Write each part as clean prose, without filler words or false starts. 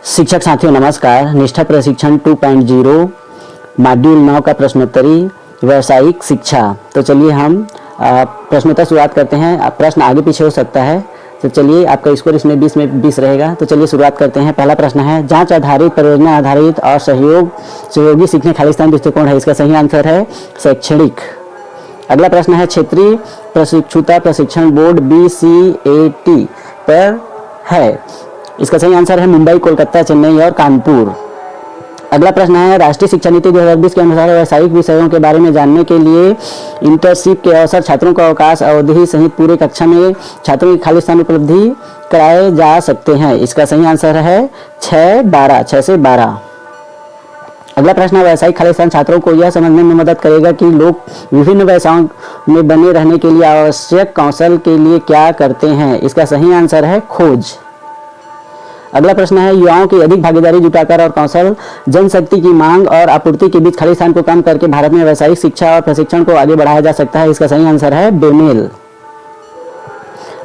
शिक्षक साथियों नमस्कार। निष्ठा प्रशिक्षण 2.0 मॉड्यूल 9 का प्रश्नोत्तरी व्यावसायिक शिक्षा। तो चलिए हम प्रश्नोत्तर शुरुआत करते हैं। प्रश्न आगे पीछे हो सकता है, तो चलिए आपका स्कोर इसमें 20 में 20 रहेगा। तो चलिए शुरुआत करते हैं। पहला प्रश्न है, जांच आधारित, परियोजना आधारित और सहयोगी सीखने खालिस्तान दृष्टिकोण है। इसका सही आंसर है शैक्षणिक। अगला प्रश्न है, क्षेत्रीय प्रशिक्षुता प्रशिक्षण बोर्ड BCAT पर है। इसका सही आंसर है मुंबई, कोलकाता, चेन्नई और कानपुर। अगला प्रश्न है, राष्ट्रीय शिक्षा नीति 2020 के अनुसार व्यावसायिक विषयों के बारे में जानने के लिए इंटर्नशिप के अवसर, छात्रों को अवकाश अवधि सहित पूरे कक्षा में छात्रों की खाली स्थान उपलब्धि कराए जा सकते हैं। इसका सही आंसर है 6 से 12। अगला प्रश्न है, व्यावसायिक खाली स्थान छात्रों को यह समझने में मदद करेगा कि लोग विभिन्न व्यवसायों में बने रहने के लिए आवश्यक कौशल के लिए क्या करते हैं। इसका सही आंसर है खोज। अगला प्रश्न है, युवाओं की अधिक भागीदारी जुटाकर और कौशल जनशक्ति की मांग और आपूर्ति के बीच खाली स्थान को कम करके भारत में व्यावसायिक शिक्षा और प्रशिक्षण को आगे बढ़ाया जा सकता है। इसका सही आंसर है बेमेल।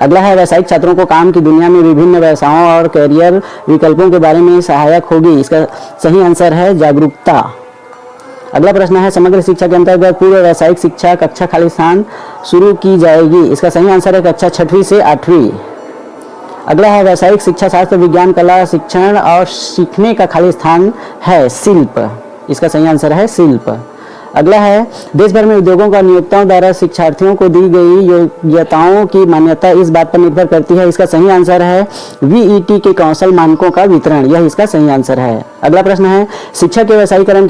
अगला है, व्यावसायिक छात्रों को काम की दुनिया में विभिन्न व्यवसायों और करियर विकल्पों के बारे में सहायक होगी। इसका सही आंसर है जागरूकता। अगला प्रश्न है, समग्र शिक्षा के अंतर्गत पूर्व व्यावसायिक शिक्षा कक्षा खाली स्थान शुरू की जाएगी। इसका सही आंसर है कक्षा 6वीं से 8वीं। अगला है, व्यावसायिक शिक्षा शास्त्र, विज्ञान, कला, शिक्षण और सीखने का खाली स्थान है शिल्प। इसका सही आंसर है शिल्प। अगला है, देश भर में उद्योगों का नियोक्ताओं द्वारा शिक्षार्थियों को दी गई योग्यताओं की मान्यता इस बात पर निर्भर करती है। इसका सही आंसर है VET के कौशल मानकों का वितरण। यह इसका सही आंसर है। अगला प्रश्न है, शिक्षा के व्यावसायीकरण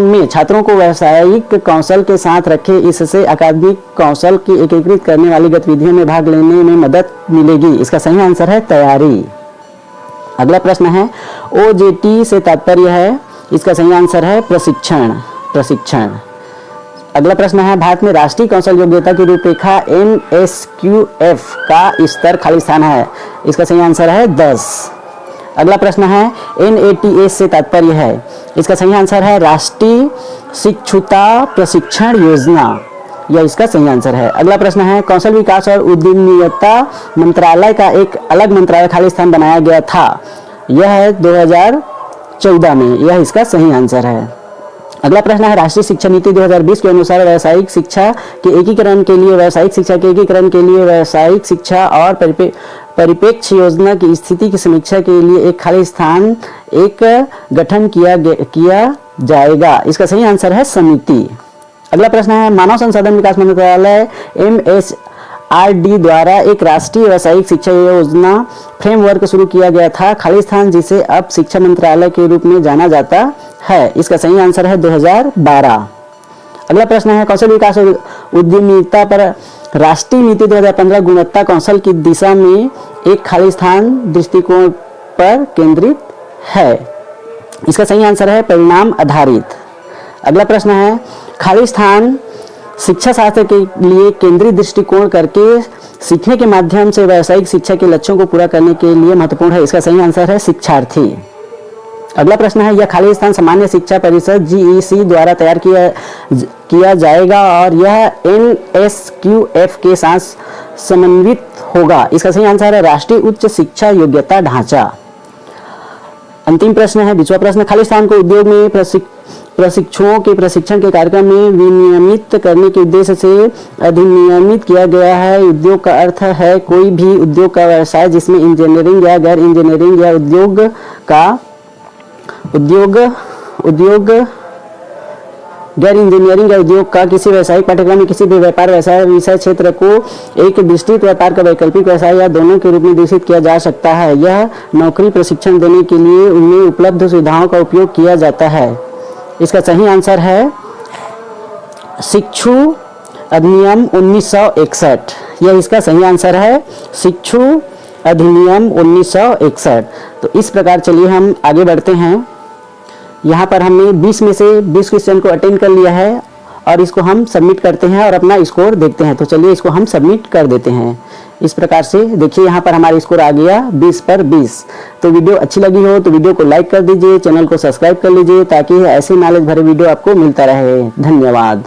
में छात्रों को व्यावसायिक कौशल के साथ रखे, इससे अकादमिक कौशल की एकीकृत करने वाली गतिविधियों में भाग लेने में मदद मिलेगी। इसका सही आंसर है तैयारी। अगला प्रश्न है, OJT से तात्पर्य है। इसका सही आंसर है प्रशिक्षण। अगला प्रश्न है, भारत में राष्ट्रीय कौशल योग्यता की रूपरेखा NSQF का स्तर खाली स्थान है। इसका सही आंसर है 10। अगला प्रश्न है, NATS से तात्पर्य है। इसका सही आंसर है राष्ट्रीय शिक्षुता प्रशिक्षण योजना। यह इसका सही आंसर है। अगला प्रश्न है, कौशल विकास और उद्यमिता मंत्रालय का एक अलग मंत्रालय खाली स्थान बनाया गया था। यह है 2014 में। यह इसका सही आंसर है। अगला प्रश्न है, राष्ट्रीय शिक्षा नीति 2020 के अनुसार व्यावसायिक शिक्षा के एकीकरण के लिए व्यावसायिक शिक्षा और परिप्रेक्ष्य योजना की स्थिति की समीक्षा के लिए एक खाली स्थान गठन किया जाएगा। इसका सही आंसर है समिति। अगला प्रश्न है, मानव संसाधन विकास मंत्रालय MHRD द्वारा एक राष्ट्रीय व्यावसायिक शिक्षा योजना फ्रेमवर्क शुरू किया गया था, खाली स्थान जिसे अब शिक्षा मंत्रालय के रूप में जाना जाता है। इसका सही आंसर है 2012। अगला प्रश्न है, कौशल विकास और उद्यमिता पर राष्ट्रीय नीति 2015 गुणवत्ता कौशल की दिशा में एक खाली स्थान दृष्टिकोण पर केंद्रित है। इसका सही आंसर है परिणाम आधारित। अगला प्रश्न है, खाली स्थान शिक्षा शास्त्र के लिए केंद्रीय दृष्टिकोण करके सीखने के माध्यम से व्यावसायिक शिक्षा के लक्ष्यों को पूरा करने के लिए महत्वपूर्ण है। इसका सही आंसर है शिक्षार्थी। अगला प्रश्न है, यह खाली स्थान सामान्य शिक्षा परिषद GEC द्वारा तैयार किया जाएगा और यह NSQF के साथ समन्वित होगा। इसका सही आंसर है राष्ट्रीय उच्च शिक्षा योग्यता ढांचा। अंतिम प्रश्न है, 20वां प्रश्न, खाली स्थान को उद्योग में प्रशिक्षुओं के प्रशिक्षण के कार्यक्रम में विनियमित करने के उद्देश्य से अधिनियमित किया गया है। उद्योग का अर्थ है कोई भी उद्योग का व्यवसाय जिसमें इंजीनियरिंग या गैर इंजीनियरिंग या गैर इंजीनियरिंग या उद्योग का किसी व्यावसायिक पाठ्यक्रम में किसी भी व्यापार व्यवसाय विषय क्षेत्र को एक विस्तृत व्यापार का वैकल्पिक व्यवसाय या दोनों के रूप में विकसित किया जा सकता है। यह नौकरी प्रशिक्षण देने के लिए उनमें उपलब्ध सुविधाओं का उपयोग किया जाता है। इसका सही आंसर है शिक्षु अधिनियम 1961। यह इसका सही आंसर है शिक्षु अधिनियम 1961। तो इस प्रकार चलिए हम आगे बढ़ते हैं। यहाँ पर हमने 20 में से 20 क्वेश्चन को अटेंड कर लिया है और इसको हम सबमिट करते हैं और अपना स्कोर देखते हैं। तो चलिए इसको हम सबमिट कर देते हैं। इस प्रकार से देखिए यहाँ पर हमारा स्कोर आ गया 20 पर 20। तो वीडियो अच्छी लगी हो तो वीडियो को लाइक कर दीजिए, चैनल को सब्सक्राइब कर लीजिए ताकि ऐसे नॉलेज भरे वीडियो आपको मिलता रहे। धन्यवाद।